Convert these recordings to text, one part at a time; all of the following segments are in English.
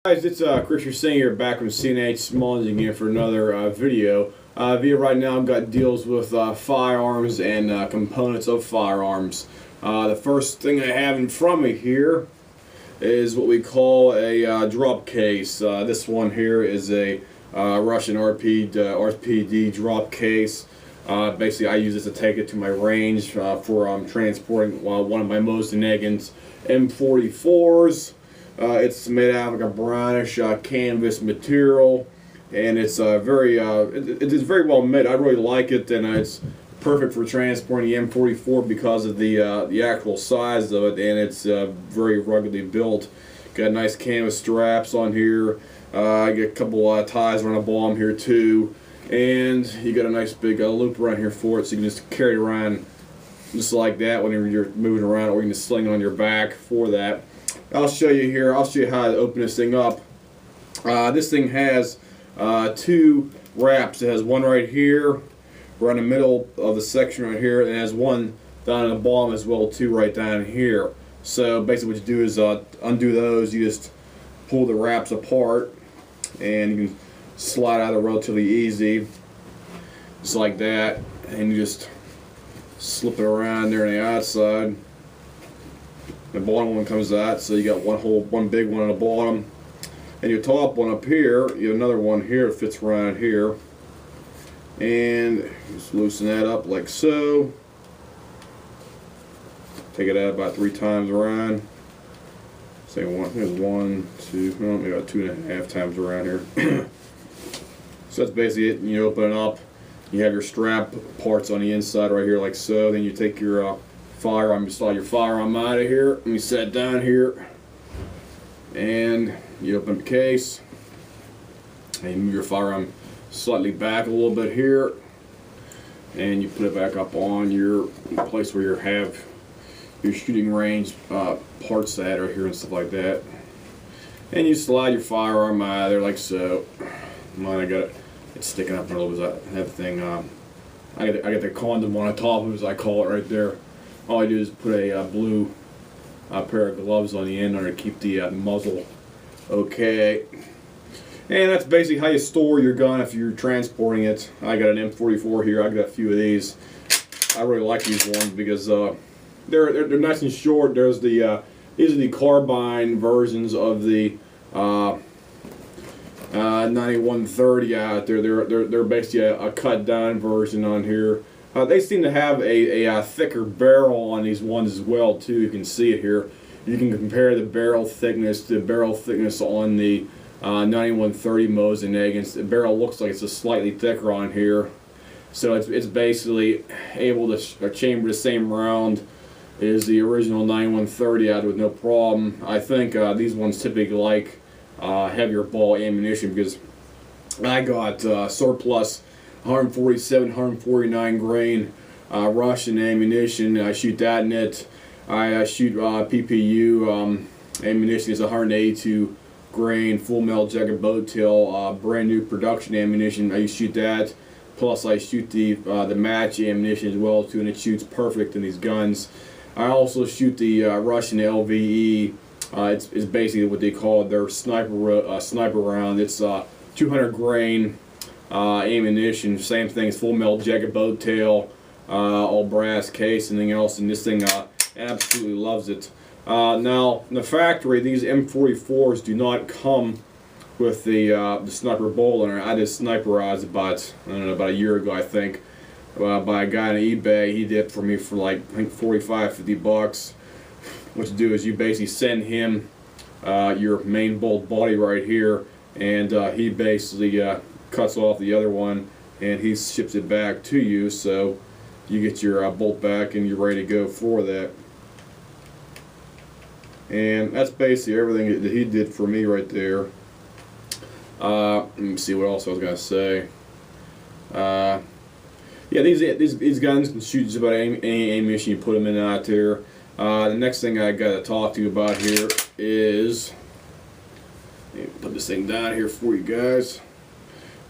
Guys, it's Christian Singh here, back from CNH Mosin again for another video. Right now I've got deals with firearms and components of firearms. The first thing I have in front of me here is what we call a drop case. This one here is a Russian RPD drop case. Basically, I use this to take it to my range for transporting one of my Mosin Nagant M44s. It's made out of like a brownish canvas material, and it's it is very well made. I really like it, and it's perfect for transporting the M44 because of the actual size of it, and it's very ruggedly built. Got nice canvas straps on here. I get a couple ties around the bottom here too, and you got a nice big loop around here for it, so you can just carry it around just like that whenever you're moving around, or you can just sling it on your back for that. I'll show you here. I'll show you how to open this thing up. This thing has two wraps. It has one right here, right in the middle of the section right here, and it has one down at the bottom as well too, right down here. So basically what you do is undo those. You just pull the wraps apart, and you can slide out of it relatively easy, just like that, and you just slip it around there on the outside. The bottom one comes out, so you got one big one on the bottom, and your top one up here, you have another one here that fits around here, and just loosen that up like so. Take it out about 3 times around. Say one, two, well, maybe about 2.5 times around here. So that's basically it. You open it up. You have your strap parts on the inside right here like so. Then you take your firearm, you slide your firearm out of here, and you set it down here, and you open the case, and you move your firearm slightly back a little bit here, and you put it back up on your place where you have your shooting range parts at right here and stuff like that, and you slide your firearm out of there like so. Mine, I got it, it's sticking up a little bit. I have the thing, I got the condom on the top of it, as I call it, right there. All I do is put a blue pair of gloves on the end to keep the muzzle okay. And that's basically how you store your gun if you're transporting it. I got an M44 here. I got a few of these. I really like these ones because they're nice and short. There's these are the carbine versions of the 9130 out there. They're basically a cut down version on here. They seem to have a thicker barrel on these ones as well too. You can see it here. You can compare the barrel thickness to the barrel thickness on the 9130 Mosin Nagant. The barrel looks like it's just slightly thicker on here, so it's basically able to chamber the same round as the original 9130 out with no problem. I think these ones typically like heavier ball ammunition because I got surplus 147, 149 grain Russian ammunition. I shoot that in it. I shoot PPU ammunition is 182 grain full metal jacket boat tail, brand new production ammunition. I shoot that. Plus I shoot the match ammunition as well too, and it shoots perfect in these guns. I also shoot the Russian LVE. It's basically what they call their sniper round. It's 200 grain. Ammunition, same thing, it's full metal jacket boat tail, all brass case, anything else, and this thing absolutely loves it. Now, in the factory, these M44s do not come with the sniper bolt in it. I did sniperized about, I don't know, about a year ago, I think, by a guy on eBay. He did it for me for like, I think 45, 50 bucks. What you do is you basically send him your main bolt body right here, and he basically cuts off the other one, and he ships it back to you, so you get your bolt back and you're ready to go for that. And that's basically everything that he did for me right there. Let me see what else I was gonna say. Yeah, these guns can shoot just about any ammunition you put them in out there. The next thing I got to talk to you about here is, let me put this thing down here for you guys,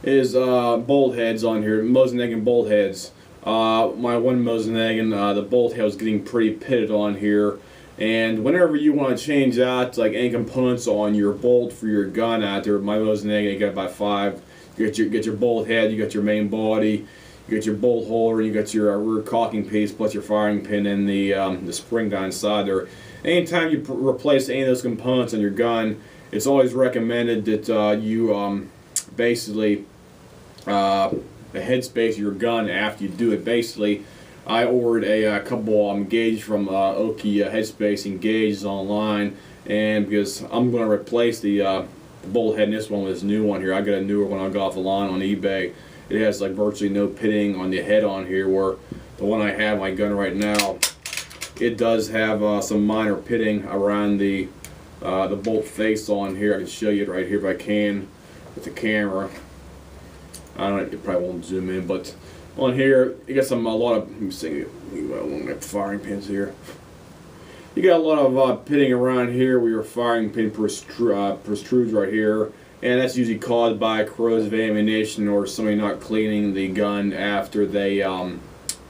is bolt heads on here, Mosin Nagant bolt heads. My one Mosin Nagant, the bolt head was getting pretty pitted on here, And whenever you want to change out like any components on your bolt for your gun out there, my Mosin Nagant M45, you get your bolt head, you got your main body, you got your bolt holder, you got your rear cocking piece, plus your firing pin and the spring down inside there. Anytime you replace any of those components on your gun, it's always recommended that you basically the headspace of your gun after you do it. Basically, I ordered a couple gauges from Oki headspace and gauges online, and because I'm going to replace the bolt head in this one with this new one here. I got a newer one I got off the line on eBay. It has like virtually no pitting on the head on here, where the one I have my gun right now, it does have some minor pitting around the bolt face on here. I can show you it right here if I can with the camera. I don't know, it probably won't zoom in, but on here you got a lot of, let me see, along firing pins here. You got a lot of pitting around here where your firing pin protrudes right here, and that's usually caused by corrosive ammunition or somebody not cleaning the gun after they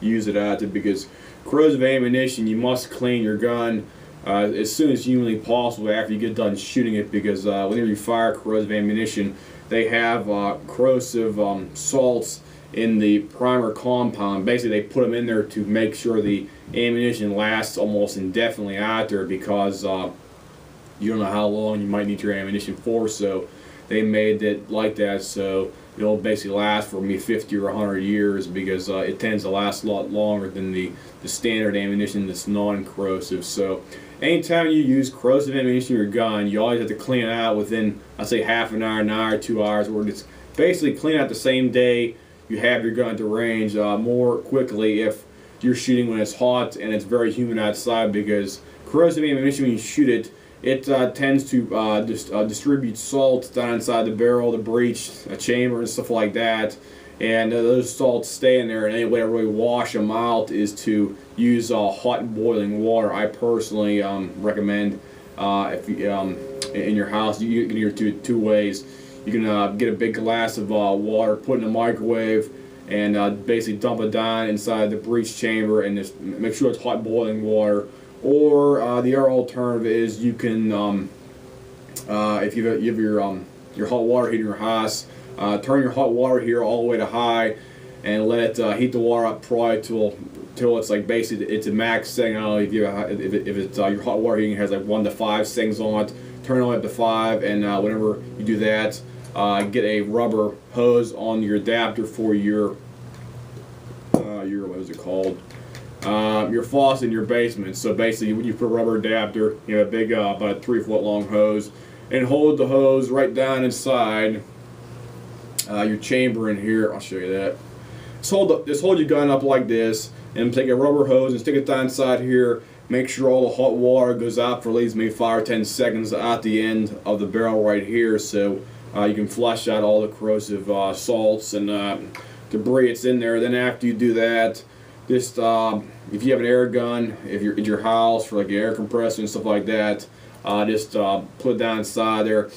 use it out there, because corrosive ammunition, you must clean your gun as soon as humanly possible after you get done shooting it, because whenever you fire corrosive ammunition, they have corrosive salts in the primer compound. Basically, they put them in there to make sure the ammunition lasts almost indefinitely out there, because you don't know how long you might need your ammunition for, so they made it like that so it'll basically last for me 50 or 100 years, because it tends to last a lot longer than the standard ammunition that's non-corrosive. So anytime you use corrosive ammunition in your gun, you always have to clean it out within, I'd say, half an hour, 2 hours, or it's basically clean out the same day you have your gun to range, more quickly if you're shooting when it's hot and it's very humid outside, because corrosive ammunition, when you shoot it, it tends to distribute salt down inside the barrel, the breech, a chamber, and stuff like that. And those salts stay in there, and any way to really wash them out is to use hot boiling water. I personally recommend, if you, in your house, you can do it two ways. You can get a big glass of water, put it in the microwave, and basically dump it down inside the breech chamber, and just make sure it's hot boiling water. Or the other alternative is you can, if you have your hot water heater in your house, turn your hot water heater all the way to high, and let it heat the water up probably till it's like basically it's a max setting. I don't know if it's your hot water heating has like 1 to 5 settings on it. Turn it all up to 5, and whenever you do that, get a rubber hose on your adapter for your what is it called? Your faucet in your basement. So basically, when you put a rubber adapter, you have a big, about a 3-foot long hose, and hold the hose right down inside your chamber in here. I'll show you that. Just hold your gun up like this, and take a rubber hose and stick it down inside here. Make sure all the hot water goes out for at least maybe 5 or 10 seconds at the end of the barrel right here, so you can flush out all the corrosive salts and debris that's in there. Then after you do that, just if you have an air gun, if you're at your house for like the air compressor and stuff like that, just put it down inside there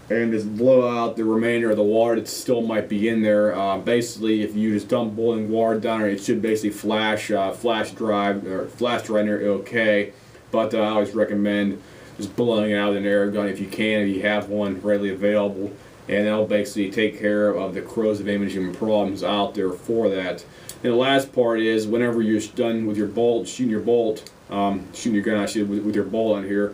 and just blow out the remainder of the water that still might be in there. Basically, if you just dump boiling water down there, it should basically flash dry in there okay. But I always recommend just blowing it out with an air gun if you can, if you have one readily available, and that'll basically take care of the corrosive ammunition problems out there for that. And the last part is, whenever you're done with your bolt, shooting your gun, actually, with your bolt on here,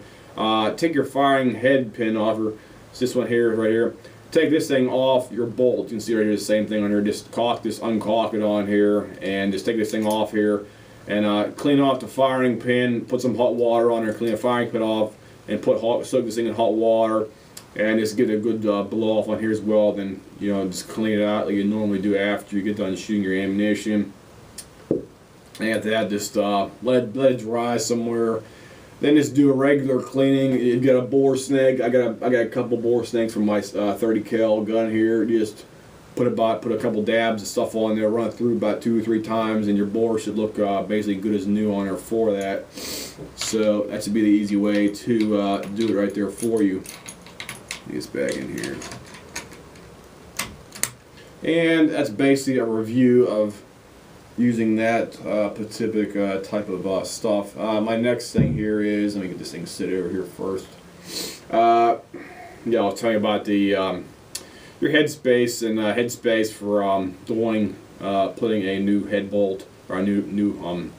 take your firing head pin off, or it's this one here, right here. Take this thing off your bolt. You can see right here the same thing on here. Just uncaulk it on here, and just take this thing off here, and clean off the firing pin. Put some hot water on there, clean the firing pin off, and soak this thing in hot water, and just get a good blow off on here as well. Then just clean it out like you normally do after you get done shooting your ammunition. And after that, just let it dry somewhere. Then just do a regular cleaning. You get a bore snake. I got a couple bore snakes from my 30 cal gun here. Just put a couple dabs of stuff on there, run it through about 2 or 3 times, and your bore should look basically good as new on there for that. So that should be the easy way to do it right there for you. Get this back in here. And that's basically a review of using that specific type of stuff. My next thing here is, let me get this thing sit over here first. Yeah, I'll tell you about the your headspace and headspace for putting a new head bolt or a new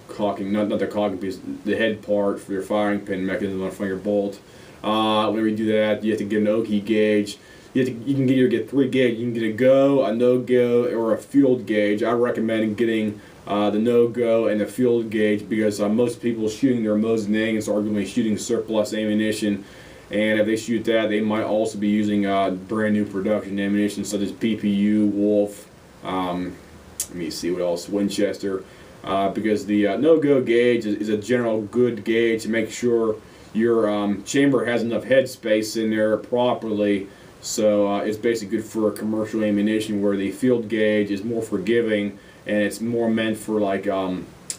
caulking, not the caulking piece, the head part for your firing pin mechanism on your bolt. Whenever you do that, you have to get an Oki gauge. You can either get 3 gauge. You can get a go, a no-go, or a field gauge. I recommend getting the no-go and the field gauge because most people shooting their Mosin Nagants are going to be shooting surplus ammunition, and if they shoot that, they might also be using brand new production ammunition such as PPU, Wolf. Let me see what else, Winchester. Because the no-go gauge is a general good gauge to make sure your chamber has enough head space in there properly. So it's basically good for commercial ammunition, where the field gauge is more forgiving and it's more meant for like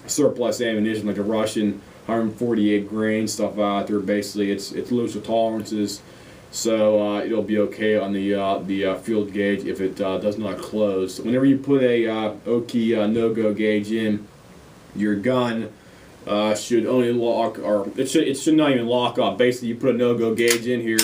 surplus ammunition, like a Russian 148 grain stuff out there. Basically, it's looser tolerances, so it'll be okay on the field gauge if it does not close. So whenever you put a Oki no-go gauge in, your gun should only lock, or it should not even lock up. Basically, you put a no-go gauge in here.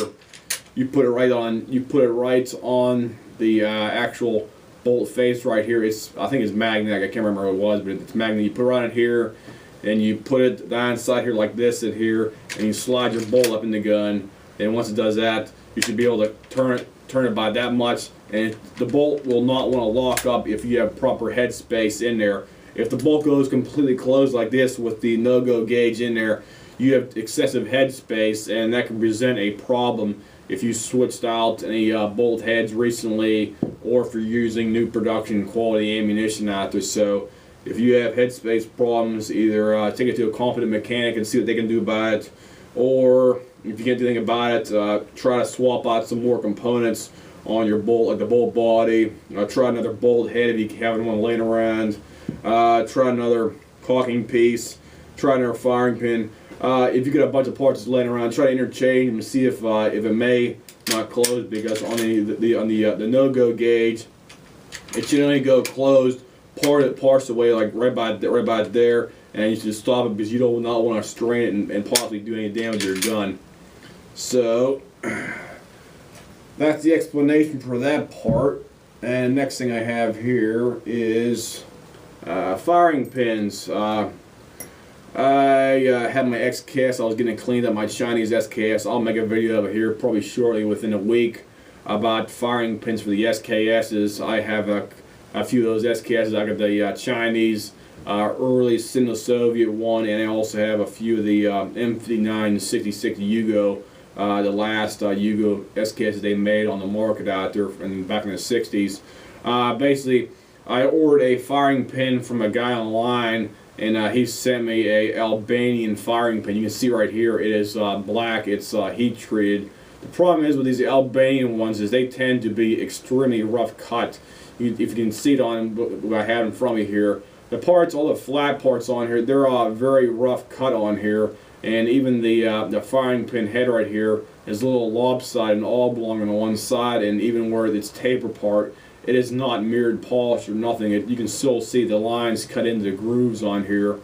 You put it right on. You put it right on the actual bolt face right here. I think it's magnetic. I can't remember what it was, but it's magnetic. You put it on it here, and you put it down inside here like this in here, and you slide your bolt up in the gun. And once it does that, you should be able to turn it by that much, and the bolt will not want to lock up if you have proper head space in there. If the bolt goes completely closed like this with the no-go gauge in there, you have excessive head space, and that can present a problem if you switched out any bolt heads recently, or if you're using new production quality ammunition out there. So if you have headspace problems, either take it to a competent mechanic and see what they can do about it, or if you can't do anything about it, try to swap out some more components on your bolt, like the bolt body. Try another bolt head if you have one laying around. Try another caulking piece. Try another firing pin. If you get a bunch of parts laying around, try to interchange them and see if it may not close, because on the no-go gauge, it should only go closed parts away, like right by there, and you should stop it because you do not want to strain it and possibly do any damage to your gun. So that's the explanation for that part. And next thing I have here is firing pins. I had my XKS. I was getting cleaned up, my Chinese SKS. I'll make a video of it here probably shortly, within a week, about firing pins for the SKSs. I have a few of those SKSs. I got the Chinese early Sino-Soviet one, and I also have a few of the M59 66 Yugo, the last Yugo SKSs they made on the market out there back in the 60s. Basically, I ordered a firing pin from a guy online, and he sent me a Albanian firing pin. You can see right here it is black. It's heat treated. The problem is with these Albanian ones is they tend to be extremely rough cut. If you can see it on what I have in front of me here, the parts, all the flat parts on here, they're very rough cut on here, and even the firing pin head right here is a little lopsided and all belong on one side, and even where it's taper part, it is not mirrored polish or nothing. You can still see the lines cut into the grooves on here.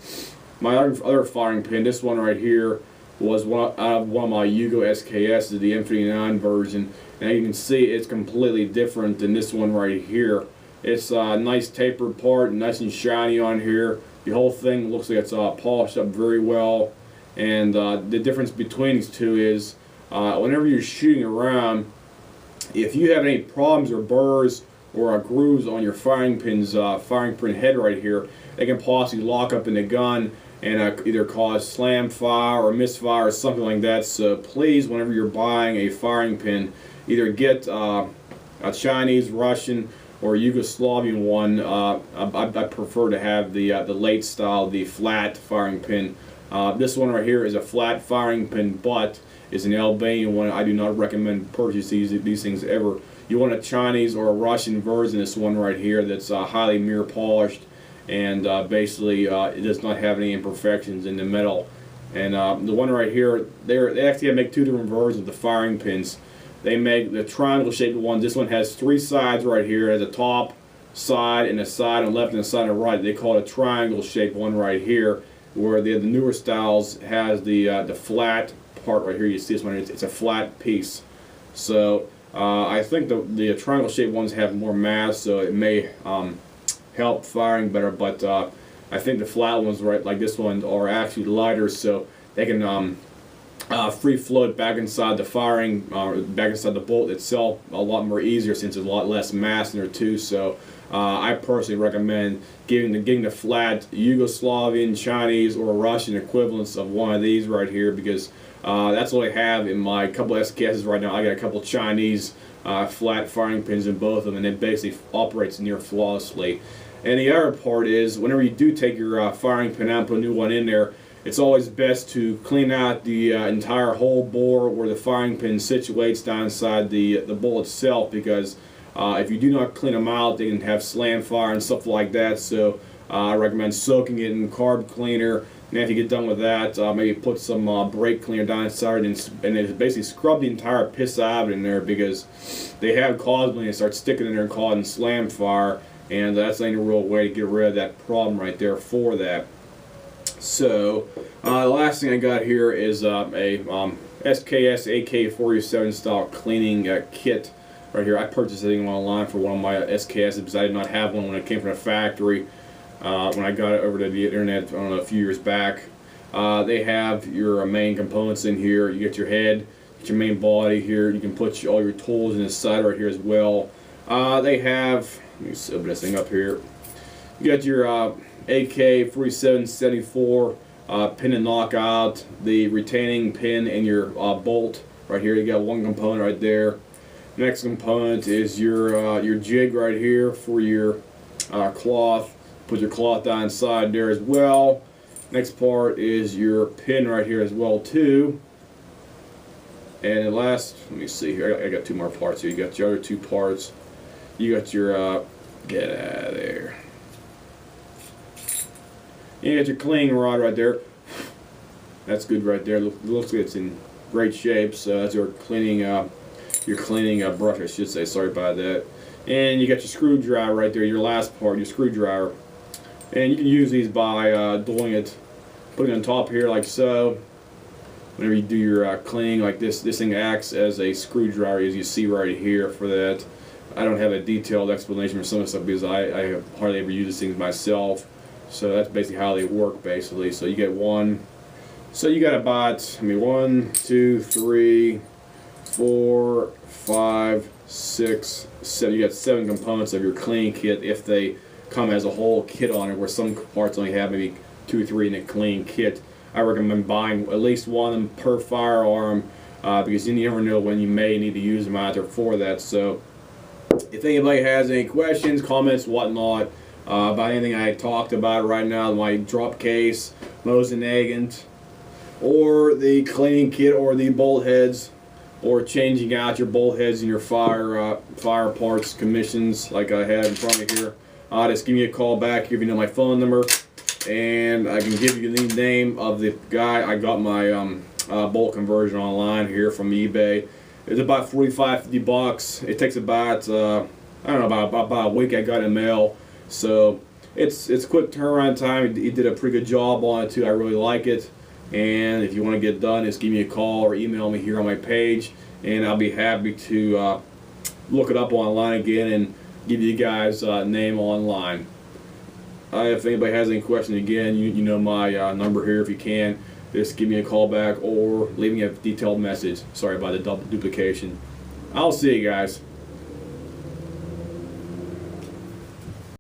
My other firing pin, this one right here, was one of my Yugo SKS, the M59 version, and you can see it's completely different than this one right here. It's a nice tapered part, nice and shiny on here. The whole thing looks like it's polished up very well, and the difference between these two is whenever you're shooting around, if you have any problems or burrs or grooves on your firing pin head right here, they can possibly lock up in the gun and either cause slam fire or misfire or something like that. So please, whenever you're buying a firing pin, either get a Chinese, Russian, or Yugoslavian one. I prefer to have the late style, the flat firing pin. This one right here is a flat firing pin, but is an Albanian one. I do not recommend purchase these things ever. You want a Chinese or a Russian version of this one right here that's highly mirror polished, and basically it does not have any imperfections in the metal. And the one right here, they actually make two different versions of the firing pins. They make the triangle shaped one. This one has three sides right here. At the top, side and the side on the left and the side on the right. They call it a triangle shaped one right here, where the newer styles has the flat part right here. You see this one, it's a flat piece. So I think the triangle shaped ones have more mass, so it may help firing better, but I think the flat ones, right, like this one, are actually lighter, so they can free float back inside the firing, back inside the bolt itself a lot more easier, since there's a lot less mass in there too. So I personally recommend getting the flat Yugoslavian, Chinese, or Russian equivalents of one of these right here, because that's what I have in my couple SKSs right now. I got a couple Chinese flat firing pins in both of them, and it basically operates near flawlessly. And the other part is, whenever you do take your firing pin out and put a new one in there, it's always best to clean out the entire hole bore where the firing pin situates down inside the bowl itself, because if you do not clean them out, they can have slam fire and stuff like that. So I recommend soaking it in carb cleaner. And after you get done with that, maybe put some brake cleaner down inside and then basically scrub the entire piss out in there, because they have caused when they start sticking in there and causing slam fire. And that's the only real way to get rid of that problem right there for that. So the last thing I got here is a SKS AK-47 style cleaning kit right here. I purchased it online for one of my SKSs because I did not have one when it came from the factory. When I got it over to the internet, I don't know, a few years back. They have your main components in here. You get your head, get your main body here. You can put all your tools in the side right here as well. They have, let me open this thing up here. You got your AK-47-74 pin and knockout, the retaining pin, and your bolt right here. You got one component right there. Next component is your jig right here for your cloth. Put your cloth down inside there as well. Next part is your pin right here as well too. And the last, let me see here. I got two more parts here. You got your other two parts. You got your get out of there. You got your cleaning rod right there. That's good right there. Looks like it's in great shape. So that's your cleaning brush, I should say. Sorry about that. And you got your screwdriver right there. Your last part, your screwdriver. And you can use these by putting it on top here like so. Whenever you do your cleaning like this thing acts as a screwdriver, as you see right here for that. I don't have a detailed explanation for some of the stuff because I have hardly ever used these things myself. So that's basically how they work, basically. So you get one. So you got about, 1, 2, 3, 4, 5, 6, 7. You got 7 components of your cleaning kit if they come as a whole kit on it, where some parts only have maybe 2 or 3 in a clean kit. I recommend buying at least one of them per firearm because you never know when you may need to use them out there for that. So if anybody has any questions, comments, whatnot, about anything I talked about right now, my drop case, Mosin Nagant, or the cleaning kit, or the bolt heads, or changing out your bolt heads and your fire parts commissions like I have in front of me here, just give me a call back, give you my phone number, and I can give you the name of the guy I got my bolt conversion online here from eBay. It's about $45, $50. It takes about I don't know, about a week. I got it in the mail. So it's quick turnaround time. He did a pretty good job on it too. I really like it. And if you want to get done, just give me a call or email me here on my page, and I'll be happy to look it up online again and give you guys name online. If anybody has any questions, again, you know my number here. If you can, just give me a call back or leave me a detailed message. Sorry about the duplication. I'll see you guys.